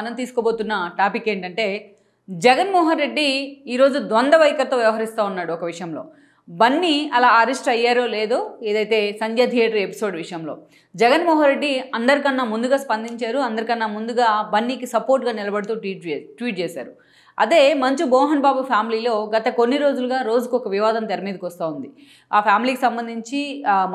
మనం తీసుకోబోతున్న టాపిక్ ఏంటంటే జగన్మోహన్ రెడ్డి ఈరోజు ద్వంద్వ వైఖరితో వ్యవహరిస్తూ ఉన్నాడు. ఒక విషయంలో బన్నీ అలా అరెస్ట్ అయ్యారో లేదో ఏదైతే సంజయ్ థియేటర్ ఎపిసోడ్ విషయంలో జగన్మోహన్ రెడ్డి అందరికన్నా ముందుగా స్పందించారు. అందరికన్నా ముందుగా బన్నీకి సపోర్ట్గా నిలబడుతూ ట్వీట్ చేశారు. అదే మంచు మోహన్ బాబు ఫ్యామిలీలో గత కొన్ని రోజులుగా రోజుకొక వివాదం తెర మీదకి వస్తూ ఉంది. ఆ ఫ్యామిలీకి సంబంధించి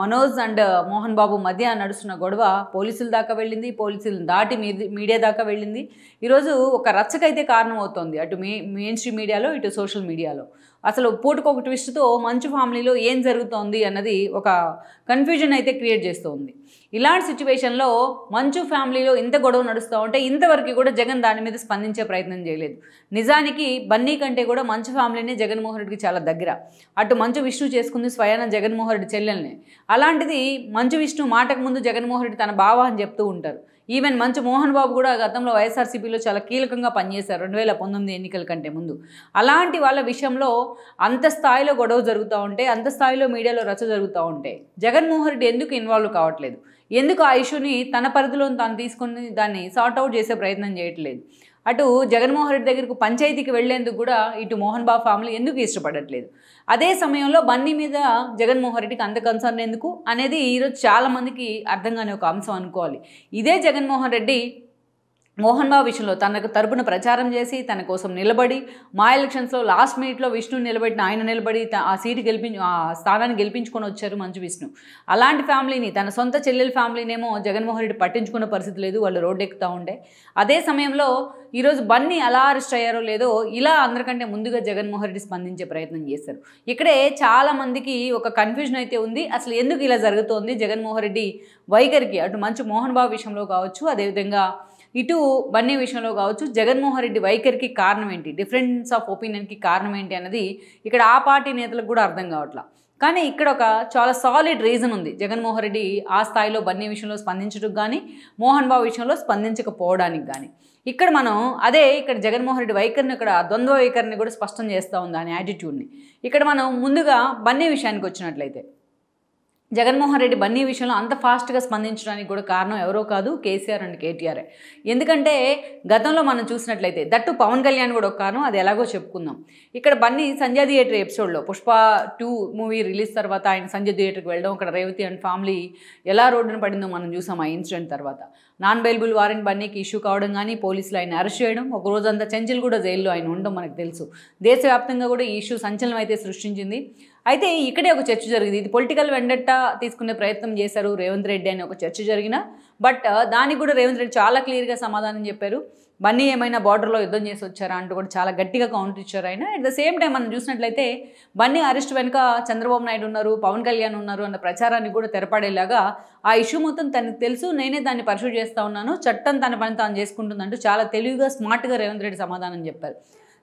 మనోజ్ అండ్ మోహన్ బాబు మధ్య నడుస్తున్న గొడవ పోలీసుల దాకా వెళ్ళింది. పోలీసులను దాటి మీడియా దాకా వెళ్ళింది. ఈరోజు ఒక రచ్చకైతే కారణం అవుతోంది. అటు మెయిన్ స్ట్రీమ్ మీడియాలో, ఇటు సోషల్ మీడియాలో. అసలు పూటకొక ట్విస్ట్తో మంచు ఫ్యామిలీలో ఏం జరుగుతోంది అన్నది ఒక కన్ఫ్యూజన్ అయితే క్రియేట్ చేస్తూ ఉంది. ఇలాంటి సిచ్యువేషన్లో మంచు ఫ్యామిలీలో ఇంత గొడవ నడుస్తూ ఉంటే ఇంతవరకు కూడా జగన్ దాని మీద స్పందించే ప్రయత్నం చేయలేదు. నిజానికి బన్నీ కంటే కూడా మంచు ఫ్యామిలీనే జగన్మోహన్ రెడ్డికి చాలా దగ్గర. అటు మంచు విష్ణు చేసుకుంది స్వయాన జగన్మోహన్ రెడ్డి చెల్లెల్ని. అలాంటిది మంచు విష్ణు మాటకు ముందు జగన్మోహన్ రెడ్డి తన బావ అని చెప్తూ ఉంటారు. ఈవెన్ మంచు మోహన్ బాబు కూడా గతంలో వైఎస్ఆర్సీపీలో చాలా కీలకంగా పనిచేశారు 2019 ఎన్నికల కంటే ముందు. అలాంటి వాళ్ళ విషయంలో అంత స్థాయిలో గొడవ జరుగుతూ ఉంటే, అంత స్థాయిలో మీడియాలో రచ్చ జరుగుతూ ఉంటే జగన్మోహన్ రెడ్డి ఎందుకు ఇన్వాల్వ్ కావట్లేదు? ఎందుకు ఆ ఇష్యూని తన పరిధిలో తాను తీసుకొని దాన్ని సార్ట్అవుట్ చేసే ప్రయత్నం చేయట్లేదు? అటు జగన్మోహన్ రెడ్డి దగ్గరకు పంచాయతీకి వెళ్లేందుకు కూడా ఇటు మోహన్ బాబు ఫ్యామిలీ ఎందుకు ఇష్టపడట్లేదు? అదే సమయంలో బన్నీ మీద జగన్మోహన్ రెడ్డికి అంత కన్సర్న్ ఎందుకు అనేది ఈరోజు చాలామందికి అర్థం కాని ఒక అంశం అనుకోవాలి. ఇదే జగన్మోహన్ రెడ్డి మోహన్ బాబు విషయంలో తనకు తరపున ప్రచారం చేసి తన కోసం నిలబడి మా ఎలక్షన్స్లో లాస్ట్ మినిట్లో విష్ణు నిలబెట్టిన ఆయన నిలబడి ఆ స్థానాన్ని గెలిపించుకొని వచ్చారు మంచు విష్ణు. అలాంటి ఫ్యామిలీని, తన సొంత చెల్లెల ఫ్యామిలీనేమో జగన్మోహన్ రెడ్డి పట్టించుకున్న పరిస్థితి లేదు. వాళ్ళు రోడ్డు ఎక్కుతూ ఉండే. అదే సమయంలో ఈరోజు బన్నీ అలా అరెస్ట్ అయ్యారో లేదో ఇలా అందరికంటే ముందుగా జగన్మోహన్ రెడ్డి స్పందించే ప్రయత్నం చేశారు. ఇక్కడే చాలామందికి ఒక కన్ఫ్యూజన్ అయితే ఉంది. అసలు ఎందుకు ఇలా జరుగుతోంది? జగన్మోహన్ రెడ్డి వైఖరికి అటు మంచు మోహన్ బాబు విషయంలో కావచ్చు, అదేవిధంగా ఇటు బన్నీ విషయంలో కావచ్చు, జగన్మోహన్ రెడ్డి వైఖరికి కారణం ఏంటి, డిఫరెన్స్ ఆఫ్ ఒపీనియన్కి కారణం ఏంటి అన్నది ఇక్కడ ఆ పార్టీ నేతలకు కూడా అర్థం కావట్లా. కానీ ఇక్కడ ఒక చాలా సాలిడ్ రీజన్ ఉంది జగన్మోహన్ రెడ్డి ఆ స్థాయిలో బన్నీ విషయంలో స్పందించడానికి కానీ, మోహన్ బాబు విషయంలో స్పందించకపోవడానికి కానీ. ఇక్కడ మనం ఇక్కడ జగన్మోహన్ రెడ్డి వైఖరిని, ఇక్కడ ద్వంద్వ వైఖరిని కూడా స్పష్టం చేస్తూ ఉంది ఆయన యాటిట్యూడ్ని. ఇక్కడ మనం ముందుగా బన్నీ విషయానికి వచ్చినట్లయితే జగన్మోహన్ రెడ్డి బన్నీ విషయంలో అంత ఫాస్ట్గా స్పందించడానికి కూడా కారణం ఎవరో కాదు, కేసీఆర్ అండ్ కేటీఆర్. ఎందుకంటే గతంలో మనం చూసినట్లయితే దట్టు పవన్ కళ్యాణ్ కూడా ఒక కారణం, అది ఎలాగో చెప్పుకుందాం. ఇక్కడ బన్నీ సంజయ్ థియేటర్ ఎపిసోడ్లో పుష్ప 2 మూవీ రిలీజ్ తర్వాత ఆయన సంజయ్ థియేటర్కి వెళ్ళడం, అక్కడ రేవతి అండ్ ఫ్యామిలీ ఎలా రోడ్డున పడిందో మనం చూసాం. ఆ ఇన్సిడెంట్ తర్వాత నాన్ బెయిలబుల్ వారెంట్ బన్నీకి ఇష్యూ కావడం కానీ, పోలీసులు ఆయన అరెస్ట్ చేయడం, ఒక రోజంతా చెంచల్ కూడా జైల్లో ఆయన ఉండడం మనకు తెలుసు. దేశవ్యాప్తంగా కూడా ఈ ఇష్యూ సంచలనం అయితే సృష్టించింది. అయితే ఇక్కడే ఒక చర్చ జరిగింది. ఇది పొలిటికల్ వెండట్టా తీసుకునే ప్రయత్నం చేశారు రేవంత్ రెడ్డి అని ఒక చర్చ జరిగిన, బట్ దానికి కూడా రేవంత్ రెడ్డి చాలా క్లియర్గా సమాధానం చెప్పారు. బన్నీ ఏమైనా బార్డర్లో యుద్ధం చేసి వచ్చారా అంటూ కూడా చాలా గట్టిగా కౌంటర్ ఇచ్చారు ఆయన. అట్ ద సేమ్ టైం మనం చూసినట్లయితే బన్నీ అరెస్ట్ వెనుక చంద్రబాబు నాయుడు ఉన్నారు, పవన్ కళ్యాణ్ ఉన్నారు అన్న ప్రచారాన్ని కూడా తెరపడేలాగా ఆ ఇష్యూ మొత్తం తనకు తెలుసు, నేనే దాన్ని పర్సూ చేస్తూ ఉన్నాను, చట్టం తన పని తాను చేసుకుంటుందంటూ చాలా తెలివిగా స్మార్ట్గా రేవంత్ రెడ్డి సమాధానం చెప్పారు.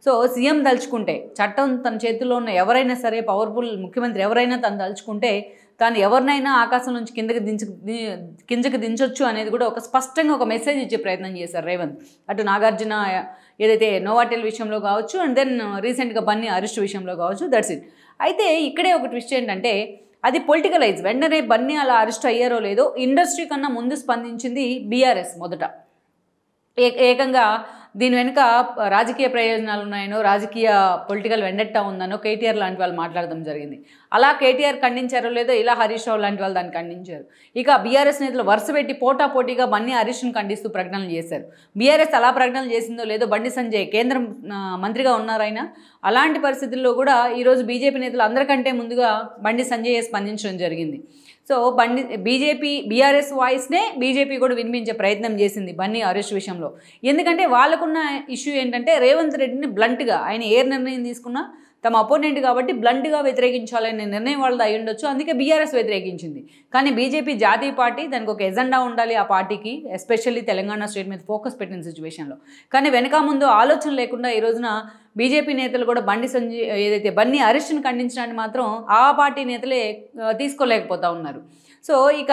సో సీఎం తలుచుకుంటే, చట్టం తన చేతుల్లో ఉన్న ఎవరైనా సరే, పవర్ఫుల్ ముఖ్యమంత్రి ఎవరైనా తను తలుచుకుంటే తాను ఎవరినైనా ఆకాశం నుంచి కిందకి దించొచ్చు అనేది కూడా ఒక స్పష్టంగా ఒక మెసేజ్ ఇచ్చే ప్రయత్నం చేశారు రేవంత్. అటు నాగార్జున ఏదైతే నోవాటెల్ విషయంలో కావచ్చు, అండ్ దెన్ రీసెంట్గా బన్నీ అరెస్ట్ విషయంలో కావచ్చు, దట్స్ ఇట్. అయితే ఇక్కడే ఒక ట్విస్ట్ ఏంటంటే అది పొలిటికలైజ్. వెంటనే బన్నీ అలా అరెస్ట్ అయ్యారో లేదో ఇండస్ట్రీ కన్నా ముందు స్పందించింది బీఆర్ఎస్. మొదట ఏకంగా దీని వెనుక రాజకీయ ప్రయోజనాలు ఉన్నాయనో, రాజకీయ పొలిటికల్ వెండట్టా ఉందనో కేటీఆర్ లాంటి వాళ్ళు మాట్లాడడం జరిగింది. అలా కేటీఆర్ ఖండించారో లేదో ఇలా హరీష్ రావు లాంటి వాళ్ళు దాన్ని ఖండించారు. ఇక బీఆర్ఎస్ నేతలు వరుస పెట్టి పోటాపోటీగా బన్నీ అరెస్ట్ను ఖండిస్తూ ప్రకటనలు చేశారు. బీఆర్ఎస్ అలా ప్రకటనలు చేసిందో లేదో బండి సంజయ్ కేంద్ర మంత్రిగా ఉన్నారైనా, అలాంటి పరిస్థితుల్లో కూడా ఈరోజు బీజేపీ నేతలు అందరికంటే ముందుగా బండి సంజయ్ స్పందించడం జరిగింది. సో బీఆర్ఎస్ వాయిస్నే బీజేపీ కూడా వినిపించే ప్రయత్నం చేసింది బన్నీ అరెస్ట్ విషయంలో. ఎందుకంటే వాళ్ళకున్న ఇష్యూ ఏంటంటే రేవంత్ రెడ్డిని బ్లంట్గా, ఆయన ఏ నిర్ణయం తీసుకున్నా తమ అపోనెంట్ కాబట్టి బ్లంట్గా వ్యతిరేకించాలనే నిర్ణయం వాళ్ళది అయి ఉండొచ్చు. అందుకే బీఆర్ఎస్ వ్యతిరేకించింది. కానీ బీజేపీ జాతీయ పార్టీ, దానికి ఒక ఎజెండా ఉండాలి ఆ పార్టీకి, ఎస్పెషల్లీ తెలంగాణ స్టేట్ మీద ఫోకస్ పెట్టిన సిచ్యువేషన్లో. కానీ వెనక ముందు ఆలోచన లేకుండా ఈ రోజున బీజేపీ నేతలు కూడా ఏదైతే బన్నీ అరెస్ట్ని ఖండించడానికి మాత్రం ఆ పార్టీ నేతలే తీసుకోలేకపోతూ ఉన్నారు. సో ఇక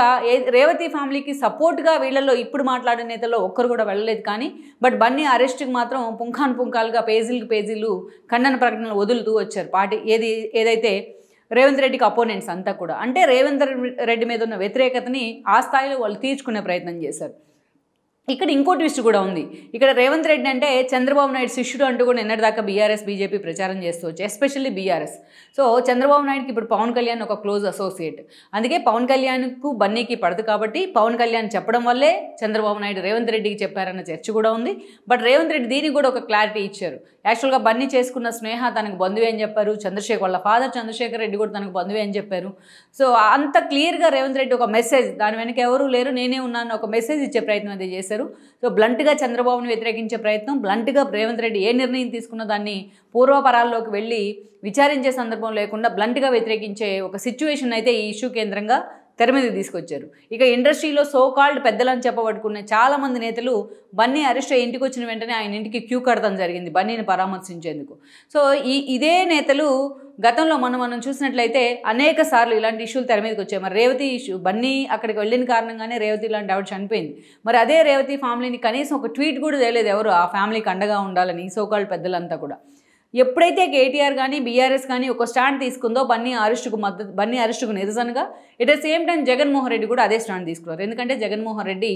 రేవతి ఫ్యామిలీకి సపోర్ట్గా వీళ్ళల్లో ఇప్పుడు మాట్లాడే నేతల్లో ఒక్కరు కూడా వెళ్ళలేదు. కానీ బట్ బన్నీ అరెస్ట్కి మాత్రం పుంఖాలుగా పేజీలు ఖండన ప్రకటనలు వదులుతూ వచ్చారు పార్టీ ఏదైతే రేవంత్ రెడ్డికి అపోనెంట్స్ అంతా కూడా. అంటే రేవంత్ రెడ్డి మీద ఉన్న వ్యతిరేకతని ఆ స్థాయిలో వాళ్ళు తీర్చుకునే ప్రయత్నం చేశారు. ఇక్కడ ఇంకో ట్విస్ట్ కూడా ఉంది. ఇక్కడ రేవంత్ రెడ్డి అంటే చంద్రబాబు నాయుడు శిష్యుడు అంటూ కూడా నిన్నటిదాకా బీఆర్ఎస్ బీజేపీ ప్రచారం చేస్తూ వచ్చి, ఎస్పెషల్లీ బీఆర్ఎస్. సో చంద్రబాబు నాయుడుకి ఇప్పుడు పవన్ కళ్యాణ్ ఒక క్లోజ్ అసోసియేట్. అందుకే పవన్ కళ్యాణ్కు బన్నీకి పడదు కాబట్టి పవన్ కళ్యాణ్ చెప్పడం వల్లే చంద్రబాబు నాయుడు రేవంత్ రెడ్డికి చెప్పారన్న చర్చ కూడా ఉంది. బట్ రేవంత్ రెడ్డి దీనికి కూడా ఒక క్లారిటీ ఇచ్చారు. యాక్చువల్గా బన్నీ చేసుకున్న స్నేహ తనకు బంధువే అని చెప్పారు. చంద్రశేఖర్ వాళ్ళ ఫాదర్ చంద్రశేఖర్ రెడ్డి కూడా తనకు బంధువే అని చెప్పారు. సో అంత క్లియర్గా రేవంత్ రెడ్డి ఒక మెసేజ్, దాని వెనక ఎవరూ లేరు నేనే ఉన్నాను ఒక మెసేజ్ ఇచ్చే ప్రయత్నం అయితే చేశారు. సో బ్లంట్గా చంద్రబాబును వ్యతిరేకించే ప్రయత్నం, బ్లంట్గా రేవంత్ రెడ్డి ఏ నిర్ణయం తీసుకున్న దాన్ని పూర్వపరాల్లోకి వెళ్ళి విచారించే సందర్భం లేకుండా బ్లంట్గా వ్యతిరేకించే ఒక సిచ్యువేషన్ అయితే ఈ ఇష్యూ కేంద్రంగా తెర మీద తీసుకొచ్చారు. ఇక ఇండస్ట్రీలో సో కాల్డ్ పెద్దలని చెప్పబడుకునే చాలామంది నేతలు బన్నీ అరెస్ట్ అయ్యి ఇంటికి వచ్చిన వెంటనే ఆయన ఇంటికి క్యూ కడతాం జరిగింది బన్నీని పరామర్శించేందుకు. సో ఇదే నేతలు గతంలో మనం చూసినట్లయితే అనేక సార్లు ఇలాంటి ఇష్యూలు తెర మీదకి వచ్చాయి. మరి రేవతి ఇష్యూ, బన్నీ అక్కడికి వెళ్ళిన కారణంగానే రేవతి ఇలాంటి ఆవిడ చనిపోయింది. మరి అదే రేవతి ఫ్యామిలీని కనీసం ఒక ట్వీట్ కూడా చేయలేదు ఎవరు ఆ ఫ్యామిలీకి అండగా ఉండాలని ఈ సో కాల్డ్ పెద్దలంతా కూడా. ఎప్పుడైతే కేటీఆర్ కానీ బీఆర్ఎస్ కానీ ఒక స్టాండ్ తీసుకుందో బన్నీ అరెస్టుకు నిరసనగా, at the same time Jaganmohan Reddy కూడా అదే స్టాండ్ తీసుకున్నారు. ఎందుకంటే జగన్మోహన్ రెడ్డి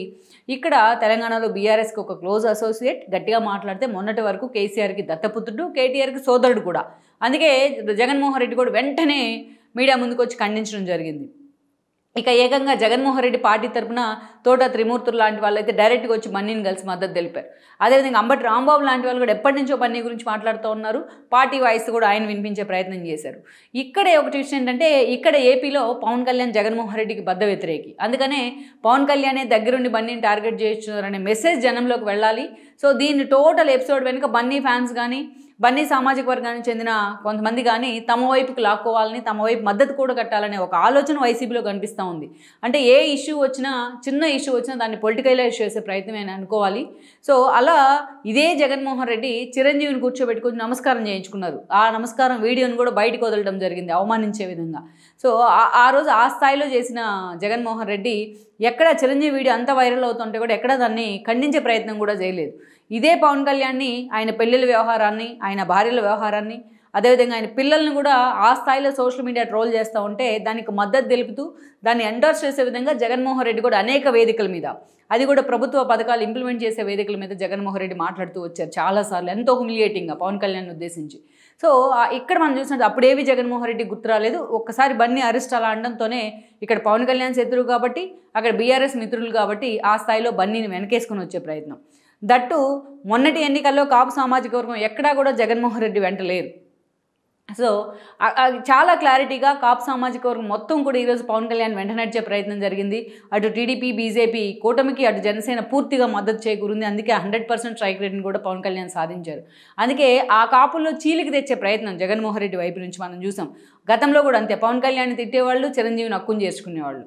ఇక్కడ తెలంగాణలో బీఆర్ఎస్కి ఒక క్లోజ్ అసోసియేట్, గట్టిగా మాట్లాడితే మొన్నటి వరకు కేసీఆర్కి దత్తపుత్రుడు, కేటీఆర్కి సోదరుడు కూడా. అందుకే జగన్మోహన్ రెడ్డి కూడా వెంటనే మీడియా ముందుకు వచ్చి ఖండించడం జరిగింది. ఇక ఏకంగా జగన్మోహన్ రెడ్డి పార్టీ తరపున తోట త్రిమూర్తులు లాంటి వాళ్ళు అయితే డైరెక్ట్గా వచ్చి బన్నీని కలిసి మద్దతు తెలిపారు. అదేవిధంగా అంబటి రాంబాబు లాంటి వాళ్ళు కూడా ఎప్పటి నుంచో బన్నీ గురించి మాట్లాడుతూ ఉన్నారు. పార్టీ వాయిస్ కూడా ఆయన వినిపించే ప్రయత్నం చేశారు. ఇక్కడే ఒక ట్విస్ట్ ఏంటంటే, ఇక్కడ ఏపీలో పవన్ కళ్యాణ్ జగన్మోహన్ రెడ్డికి బద్ద వ్యతిరేకి. అందుకనే పవన్ కళ్యాణే దగ్గరుండి బన్నీని టార్గెట్ చేస్తున్నారనే మెసేజ్ జనంలోకి వెళ్ళాలి. సో దీన్ని టోటల్ ఎపిసోడ్ వెనుక బన్నీ ఫ్యాన్స్ కానీ బన్నీ సామాజిక వర్గానికి చెందిన కొంతమంది కానీ తమ వైపుకి లాక్కోవాలని, తమ వైపు మద్దతు కూడా కట్టాలనే ఒక ఆలోచన వైసీపీలో కనిపిస్తూ ఉంది. అంటే ఏ ఇష్యూ వచ్చినా, చిన్న ఇష్యూ వచ్చినా దాన్ని పొలిటికలైజ్ చేసే ప్రయత్నం అని అనుకోవాలి. సో అలా ఇదే జగన్మోహన్ రెడ్డి చిరంజీవిని కూర్చోబెట్టుకుని నమస్కారం చేయించుకున్నారు. ఆ నమస్కారం వీడియోని కూడా బయటకు వదలడం జరిగింది అవమానించే విధంగా. సో ఆ రోజు ఆ స్థాయిలో చేసిన జగన్మోహన్ రెడ్డి ఎక్కడ చిరంజీవి వీడియో అంత వైరల్ అవుతుంటే కూడా ఎక్కడ దాన్ని ఖండించే ప్రయత్నం కూడా చేయలేదు. ఇదే పవన్ కళ్యాణ్ని, ఆయన పెళ్ళిళ్ళ వ్యవహారాన్ని, ఆయన భార్యల వ్యవహారాన్ని, అదేవిధంగా ఆయన పిల్లల్ని కూడా ఆ స్థాయిలో సోషల్ మీడియా ట్రోల్ చేస్తూ ఉంటే దానికి మద్దతు తెలుపుతూ దాన్ని ఎండోర్స్ చేసే విధంగా జగన్మోహన్ రెడ్డి కూడా అనేక వేదికల మీద, అది కూడా ప్రభుత్వ పథకాలు ఇంప్లిమెంట్ చేసే వేదికల మీద జగన్మోహన్ రెడ్డి మాట్లాడుతూ వచ్చారు చాలాసార్లు, ఎంతో హ్యూమిలియేటింగ్గా పవన్ కళ్యాణ్ ఉద్దేశించి. సో ఇక్కడ మనం చూసినట్టు అప్పుడేవి జగన్మోహన్ రెడ్డి గుర్తు రాలేదు. ఒక్కసారి బన్నీ అరెస్ట్ అలా అనడంతోనే ఇక్కడ పవన్ కళ్యాణ్ శత్రువు కాబట్టి, అక్కడ బీఆర్ఎస్ మిత్రులు కాబట్టి ఆ స్థాయిలో బన్నీని వెనకేసుకుని వచ్చే ప్రయత్నం. దట్టు మొన్నటి ఎన్నికల్లో కాపు సామాజిక వర్గం ఎక్కడా కూడా జగన్మోహన్ రెడ్డి వెంట లేరు. సో చాలా క్లారిటీగా కాపు సామాజిక వర్గం మొత్తం కూడా ఈరోజు పవన్ కళ్యాణ్ వెంట నడిచే ప్రయత్నం జరిగింది. అటు టీడీపీ, బీజేపీ కూటమికి, అటు జనసేన పూర్తిగా మద్దతు చేకూరింది. అందుకే 100% స్ట్రైక్ రేట్ని కూడా పవన్ కళ్యాణ్ సాధించారు. అందుకే ఆ కాపుల్లో చీలికి తెచ్చే ప్రయత్నం జగన్మోహన్ రెడ్డి వైపు నుంచి మనం చూసాం. గతంలో కూడా అంతే, పవన్ కళ్యాణ్ తిట్టేవాళ్ళు చిరంజీవిని హక్కును చేసుకునేవాళ్ళు,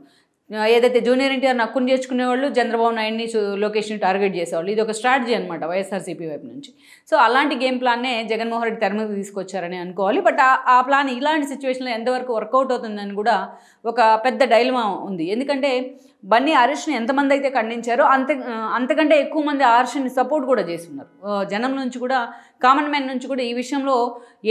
ఏదైతే జూనియర్ ఎన్టీఆర్ని హక్కును చేసుకునేవాళ్ళు చంద్రబాబు నాయుడిని, లోకేష్ని టార్గెట్ చేసేవాళ్ళు. ఇది ఒక స్ట్రాటజీ అనమాట వైఎస్ఆర్సీపీ వైపు నుంచి. సో అలాంటి గేమ్ ప్లాన్నే జగన్మోహన్ రెడ్డి తెర మీద తీసుకొచ్చారని అనుకోవాలి. బట్ ఆ ప్లాన్ ఇలాంటి సిచ్యువేషన్లో ఎంతవరకు వర్కౌట్ అవుతుందని కూడా ఒక పెద్ద డైలమా ఉంది. ఎందుకంటే బన్నీ అరెస్ట్ని ఎంతమంది అయితే ఖండించారో అంతకంటే ఎక్కువ మంది ఆ అరెస్ట్ని సపోర్ట్ కూడా చేస్తున్నారు. జనం నుంచి కూడా, కామన్ మ్యాన్ నుంచి కూడా ఈ విషయంలో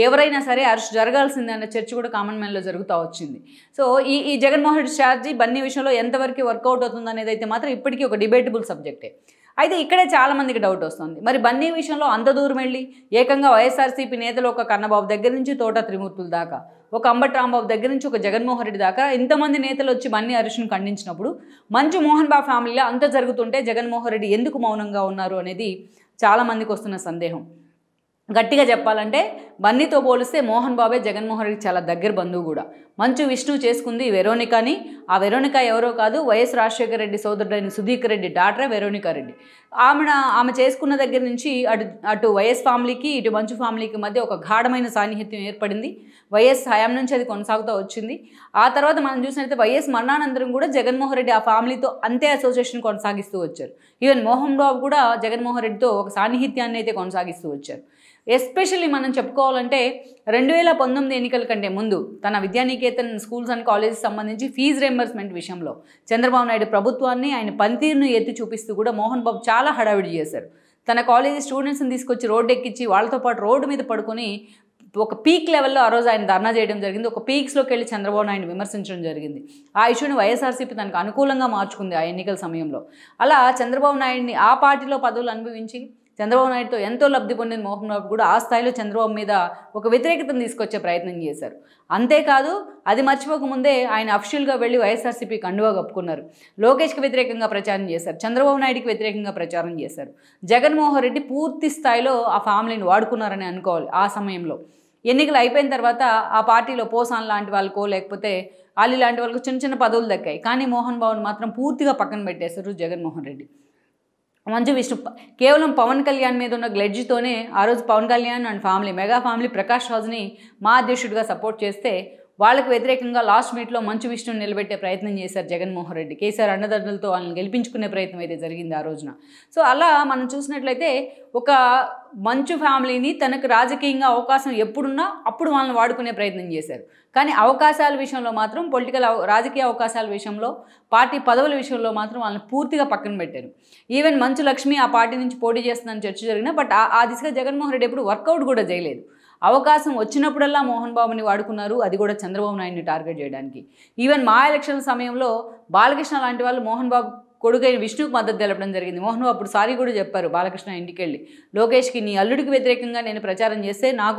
ఎవరైనా సరే అరెస్ట్ జరగాల్సిందే అన్న చర్చ కూడా కామన్ మ్యాన్లో జరుగుతూ వచ్చింది. సో ఈ జగన్మోహన్ రెడ్డి స్ట్రాటజీ బన్నీ విషయంలో ఎంతవరకు వర్కౌట్ అవుతుంది అనేది అయితే మాత్రం ఇప్పటికీ ఒక డిబేటబుల్ సబ్జెక్టే. అయితే ఇక్కడే చాలామందికి డౌట్ వస్తుంది, మరి బన్నీ విషయంలో అంత దూరం వెళ్ళి ఏకంగా వైఎస్ఆర్సీపీ నేతలు ఒక కన్నబాబు దగ్గర నుంచి తోట త్రిమూర్తుల దాకా, ఒక అంబటి రాంబాబు దగ్గర నుంచి ఒక జగన్మోహన్ రెడ్డి దాకా ఇంతమంది నేతలు వచ్చి బన్నీ అరెస్ట్ను ఖండించినప్పుడు మంచు మోహన్ బాబు ఫ్యామిలీలో అంత జరుగుతుంటే జగన్మోహన్ రెడ్డి ఎందుకు మౌనంగా ఉన్నారు అనేది చాలామందికి వస్తున్న సందేహం. గట్టిగా చెప్పాలంటే బన్నీతో పోలిస్తే మోహన్ బాబే జగన్మోహన్ రెడ్డి చాలా దగ్గర బంధువు కూడా. మంచు విష్ణు చేసుకుంది వెరోనికాని. ఆ వెరోనిక ఎవరో కాదు, వైఎస్ రాజశేఖర రెడ్డి సోదరుడైన సుధీకర్ రెడ్డి డాటరే వెరోనికా రెడ్డి. ఆమె చేసుకున్న దగ్గర నుంచి అటు వైఎస్ ఫ్యామిలీకి, ఇటు మంచు ఫ్యామిలీకి మధ్య ఒక గాఢమైన సాన్నిహిత్యం ఏర్పడింది. వైఎస్ హయాం నుంచి అది కొనసాగుతూ వచ్చింది. ఆ తర్వాత మనం చూసినట్లయితే వైఎస్ మరణానంతరం కూడా జగన్మోహన్ రెడ్డి ఆ ఫ్యామిలీతో అంతే అసోసియేషన్ కొనసాగిస్తూ వచ్చారు. ఈవెన్ మోహన్ బాబు కూడా జగన్మోహన్ రెడ్డితో ఒక సాన్నిహిత్యాన్ని అయితే కొనసాగిస్తూ వచ్చారు. ఎస్పెషల్లీ మనం చెప్పుకోవాలంటే 2019 ఎన్నికల కంటే ముందు తన విద్యానికేతన్ స్కూల్స్ అండ్ కాలేజెస్ సంబంధించి ఫీజు రియంబర్స్మెంట్ విషయంలో చంద్రబాబు నాయుడు ప్రభుత్వాన్ని, ఆయన పనితీరును ఎత్తి చూపిస్తూ కూడా మోహన్ బాబు చాలా హడావిడి చేశారు. తన కాలేజీ స్టూడెంట్స్ని తీసుకొచ్చి రోడ్డు ఎక్కించి వాళ్ళతో పాటు రోడ్డు మీద పడుకొని ఒక పీక్ లెవెల్లో ఆ రోజు ఆయన ధర్నా చేయడం జరిగింది. ఒక పీక్స్లోకి వెళ్ళి చంద్రబాబు నాయుడు విమర్శించడం జరిగింది. ఆ ఇష్యూని వైఎస్ఆర్సీపీ తనకు అనుకూలంగా మార్చుకుంది ఆ ఎన్నికల సమయంలో. అలా చంద్రబాబు నాయుడిని ఆ పార్టీలో పదవులు అనుభవించి చంద్రబాబు నాయుడుతో ఎంతో లబ్ధి పొందిన మోహన్ బాబు కూడా ఆ స్థాయిలో చంద్రబాబు మీద ఒక వ్యతిరేకతను తీసుకొచ్చే ప్రయత్నం చేశారు. అంతేకాదు, అది మర్చిపోకముందే ఆయన అఫీషియల్గా వెళ్ళి వైఎస్ఆర్సీపీ కండువా కప్పుకున్నారు. లోకేష్కి వ్యతిరేకంగా ప్రచారం చేశారు, చంద్రబాబు నాయుడికి వ్యతిరేకంగా ప్రచారం చేశారు. జగన్మోహన్ రెడ్డి పూర్తి స్థాయిలో ఆ ఫ్యామిలీని వాడుకున్నారని అనుకోవాలి. ఆ సమయంలో ఎన్నికలు అయిపోయిన తర్వాత ఆ పార్టీలో పోసాన్ లాంటి వాళ్ళకో లేకపోతే అలీ లాంటి వాళ్ళకు చిన్న చిన్న పదవులు దక్కాయి. కానీ మోహన్ బాబుని మాత్రం పూర్తిగా పక్కన పెట్టేశారు జగన్మోహన్ రెడ్డి. మంచు విష్ణు కేవలం పవన్ కళ్యాణ్ మీద ఉన్న గ్లెడ్జ్తోనే ఆ రోజు Pawan Kalyan and family, mega family Prakash రాజ్ని మా అధ్యక్షుడిగా సపోర్ట్ చేస్తే వాళ్ళకి వ్యతిరేకంగా లాస్ట్ మీట్లో మంచు విష్ణుని నిలబెట్టే ప్రయత్నం చేశారు జగన్మోహన్ రెడ్డి. కేసీఆర్ అండదండలతో వాళ్ళని గెలిపించుకునే ప్రయత్నం అయితే జరిగింది ఆ రోజున. సో అలా మనం చూసినట్లయితే ఒక మంచు ఫ్యామిలీని తనకు రాజకీయంగా అవకాశం ఎప్పుడున్నా అప్పుడు వాళ్ళని వాడుకునే ప్రయత్నం చేశారు. కానీ అవకాశాల విషయంలో మాత్రం రాజకీయ అవకాశాల విషయంలో, పార్టీ పదవుల విషయంలో మాత్రం వాళ్ళని పూర్తిగా పక్కన పెట్టారు. ఈవెన్ మంచు లక్ష్మి ఆ పార్టీ నుంచి పోటీ చేస్తుందని చర్చ జరిగినా బట్ ఆ దిశగా జగన్మోహన్ రెడ్డి ఎప్పుడు వర్కౌట్ కూడా చేయలేదు. అవకాశం వచ్చినప్పుడల్లా మోహన్ బాబుని వాడుకున్నారు, అది కూడా చంద్రబాబు నాయుడిని టార్గెట్ చేయడానికి. ఈవెన్ మా ఎలక్షన్ల సమయంలో బాలకృష్ణ లాంటి వాళ్ళు మోహన్ బాబు కొడుకైన విష్ణుకు మద్దతు తెలపడం జరిగింది. మోహన్ బాబు అప్పుడు సారీ కూడా చెప్పారు బాలకృష్ణ ఇంటికి వెళ్ళి, లోకేష్కి నీ అల్లుడికి వ్యతిరేకంగా నేను ప్రచారం చేస్తే నా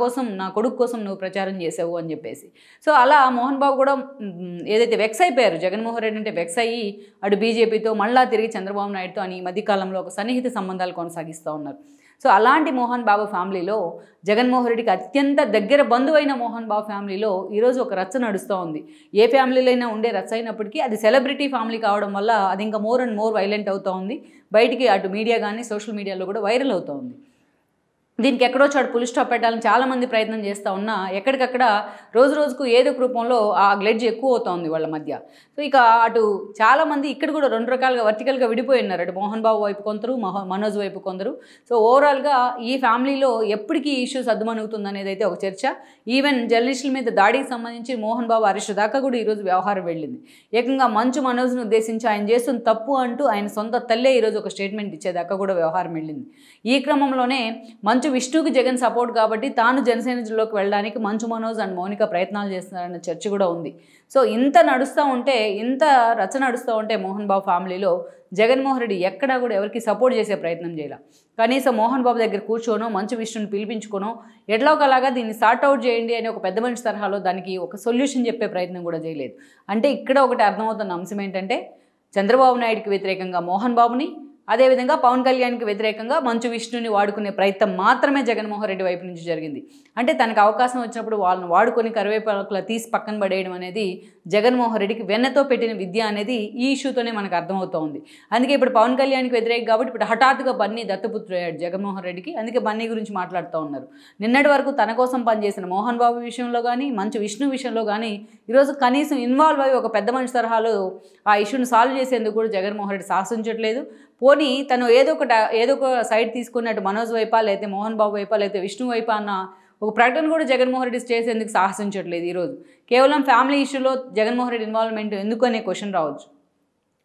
కొడుకు కోసం నువ్వు ప్రచారం చేసావు అని చెప్పేసి. సో అలా మోహన్ బాబు కూడా ఏదైతే వెక్స్ అయిపోయారు, జగన్మోహన్ రెడ్డి అంటే వెక్స్ అయ్యి అటు బీజేపీతో మళ్ళా తిరిగి చంద్రబాబు నాయుడుతో అని ఈ మధ్యకాలంలో ఒక సన్నిహిత సంబంధాలు కొనసాగిస్తూ ఉన్నారు. సో అలాంటి మోహన్ బాబు ఫ్యామిలీలో, జగన్మోహన్ రెడ్డికి అత్యంత దగ్గర బంధువైన మోహన్ బాబు ఫ్యామిలీలో ఈరోజు ఒక రచ్చ నడుస్తూ ఉంది. ఏ ఫ్యామిలీలో అయినా ఉండే రచ్చ అయినప్పటికీ అది సెలబ్రిటీ ఫ్యామిలీ కావడం వల్ల అది ఇంకా మోర్ అండ్ మోర్ వైలెంట్ అవుతూ ఉంది. బయటికి అటు మీడియా కానీ సోషల్ మీడియాలో కూడా వైరల్ అవుతూ ఉంది. దీనికి ఎక్కడో చోటు పులి స్టాప్ పెట్టాలని చాలామంది ప్రయత్నం చేస్తూ ఉన్నా ఎక్కడికక్కడ రోజు రోజుకు ఏదో ఒక రూపంలో ఆ గ్లెడ్జ్ ఎక్కువ అవుతుంది వాళ్ళ మధ్య. సో ఇక అటు చాలామంది ఇక్కడ కూడా రెండు రకాలుగా వర్టికల్గా విడిపోయి ఉన్నారు. అటు మోహన్ బాబు వైపు కొందరు, మనోజ్ వైపు కొందరు. సో ఓవరాల్గా ఈ ఫ్యామిలీలో ఎప్పటికీ ఇష్యూ సద్దుమణుగుతుంది అనేది అయితే ఒక చర్చ. ఈవెన్ జర్నలిస్టుల మీద దాడికి సంబంధించి మోహన్ బాబు అరెస్ట్ దాకా కూడా ఈరోజు వ్యవహారం వెళ్ళింది. ఏకంగా మంచు మనోజ్ను ఉద్దేశించి ఆయన చేస్తున్న తప్పు అంటూ ఆయన సొంత తల్లే ఈరోజు ఒక స్టేట్మెంట్ ఇచ్చేదాకా కూడా వ్యవహారం వెళ్ళింది. ఈ క్రమంలోనే మంచు విష్ణుకి జగన్ సపోర్ట్ కాబట్టి తాను జనసేనలోకి వెళ్ళడానికి మంచు మనోజ్ అండ్ మౌనిక ప్రయత్నాలు చేస్తున్నారన్న చర్చ కూడా ఉంది. సో ఇంత నడుస్తూ ఉంటే, ఇంత రచ్చ నడుస్తూ ఉంటే మోహన్ బాబు ఫ్యామిలీలో జగన్మోహన్ రెడ్డి ఎక్కడా కూడా ఎవరికి సపోర్ట్ చేసే ప్రయత్నం చేయాల. కనీసం మోహన్ బాబు దగ్గర కూర్చోనో మంచు విష్ణుని పిలిపించుకోనో ఎట్లా ఒకలాగా దీన్ని సార్ట్ అవుట్ చేయండి అని ఒక పెద్ద మనిషి తరహాలో దానికి ఒక సొల్యూషన్ చెప్పే ప్రయత్నం కూడా చేయలేదు. అంటే ఇక్కడ ఒకటి అర్థమవుతున్న అంశం ఏంటంటే చంద్రబాబు నాయుడికి వ్యతిరేకంగా మోహన్ బాబుని, అదేవిధంగా పవన్ కళ్యాణ్కి వ్యతిరేకంగా మంచు విష్ణుని వాడుకునే ప్రయత్నం మాత్రమే జగన్మోహన్ రెడ్డి వైపు నుంచి జరిగింది. అంటే తనకు అవకాశం వచ్చినప్పుడు వాళ్ళని వాడుకొని కరివేపాకులా తీసి పక్కన పడేయడం అనేది జగన్మోహన్ రెడ్డికి వెన్నతో పెట్టిన విద్య అనేది ఈ ఇష్యూతోనే మనకు అర్థమవుతోంది. అందుకే ఇప్పుడు పవన్ కళ్యాణ్కి వ్యతిరేకం కాబట్టి ఇప్పుడు హఠాత్తుగా బన్నీ దత్తపుత్రుడు జగన్మోహన్ రెడ్డికి, అందుకే బన్నీ గురించి మాట్లాడుతూ ఉన్నారు. నిన్నటి వరకు తన కోసం పనిచేసిన మోహన్ బాబు విషయంలో కానీ మంచు విష్ణు విషయంలో కానీ ఈరోజు కనీసం ఇన్వాల్వ్ అయ్యి ఒక పెద్ద మనిషి తరహాలో ఆ ఇష్యూని సాల్వ్ చేసేందుకు కూడా జగన్మోహన్ రెడ్డి సాహసించట్లేదు. పోనీ తను ఏదో ఒక సైడ్ తీసుకున్నట్టు మనోజ్ వైపా లేకపోతే మోహన్ బాబు వైపా లేకపోతే విష్ణు వైపా అన్న ఒక ప్రకటన కూడా జగన్మోహన్ రెడ్డి చేసేందుకు సాహసించట్లేదు. ఈరోజు కేవలం ఫ్యామిలీ ఇష్యూలో జగన్మోహన్ రెడ్డి ఇన్వాల్వ్మెంట్ ఎందుకు అనే క్వశ్చన్ రావచ్చు.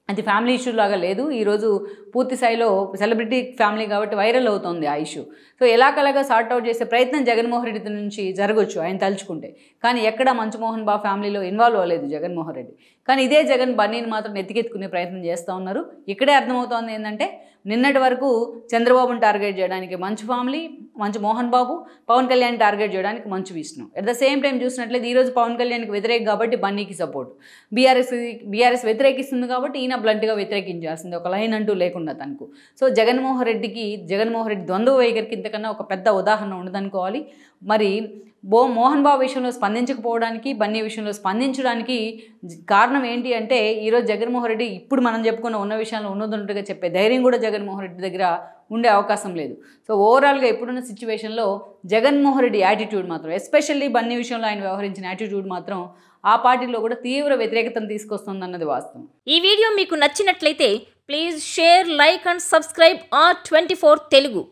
అది ఫ్యామిలీ ఇష్యూ లాగా లేదు. ఈరోజు పూర్తి స్థాయిలో సెలబ్రిటీ ఫ్యామిలీ కాబట్టి వైరల్ అవుతుంది ఆ ఇష్యూ. సో ఎలాగలాగా సార్ట్ అవుట్ చేసే ప్రయత్నం జగన్మోహన్ రెడ్డి నుంచి జరగవచ్చు ఆయన తలుచుకుంటే. కానీ ఎక్కడ మంచు మోహన్ బాబు ఫ్యామిలీలో ఇన్వాల్వ్ అవ్వలేదు జగన్మోహన్ రెడ్డి. కానీ ఇదే జగన్ బన్నీని మాత్రం ఎత్తికెత్తుకునే ప్రయత్నం చేస్తూ ఉన్నారు. ఇక్కడే అర్థమవుతోంది ఏంటంటే నిన్నటి వరకు చంద్రబాబుని టార్గెట్ చేయడానికి మంచు ఫ్యామిలీ, మంచు మోహన్ బాబు, పవన్ కళ్యాణ్ టార్గెట్ చేయడానికి Manchu Vishnu. At the same time చూసినట్లయితే ఈరోజు పవన్ కళ్యాణ్కి వ్యతిరేక కాబట్టి బన్నీకి సపోర్ట్, బీఆర్ఎస్ వ్యతిరేకిస్తుంది కాబట్టి ఈయన బ్లంట్గా వ్యతిరేకించాల్సింది, ఒక లైన్ అంటూ లేకుండా తనకు. సో జగన్మోహన్ రెడ్డి ద్వంద్వ వైఖరికి ఇంతకన్నా ఒక పెద్ద ఉదాహరణ ఉండదనుకోవాలి. మరి మోహన్ బాబు విషయంలో స్పందించకపోవడానికి, బన్నీ విషయంలో స్పందించడానికి కారణం ఏంటి అంటే ఈరోజు జగన్మోహన్ రెడ్డి ఇప్పుడు మనం చెప్పుకున్న ఉన్న విషయాల్లో ఉన్నట్టుగా చెప్పే ధైర్యం కూడా జగన్మోహన్ రెడ్డి దగ్గర ఉండే అవకాశం లేదు. సో ఓవరాల్గా ఇప్పుడున్న సిచ్యువేషన్లో జగన్మోహన్ రెడ్డి యాటిట్యూడ్ మాత్రం, ఎస్పెషల్లీ బన్నీ విషయంలో ఆయన వ్యవహరించిన యాటిట్యూడ్ మాత్రం ఆ పార్టీలో కూడా తీవ్ర వ్యతిరేకతను తీసుకొస్తుందన్నది వాస్తవం. ఈ వీడియో మీకు నచ్చినట్లయితే please share, like and subscribe R24 Telugu.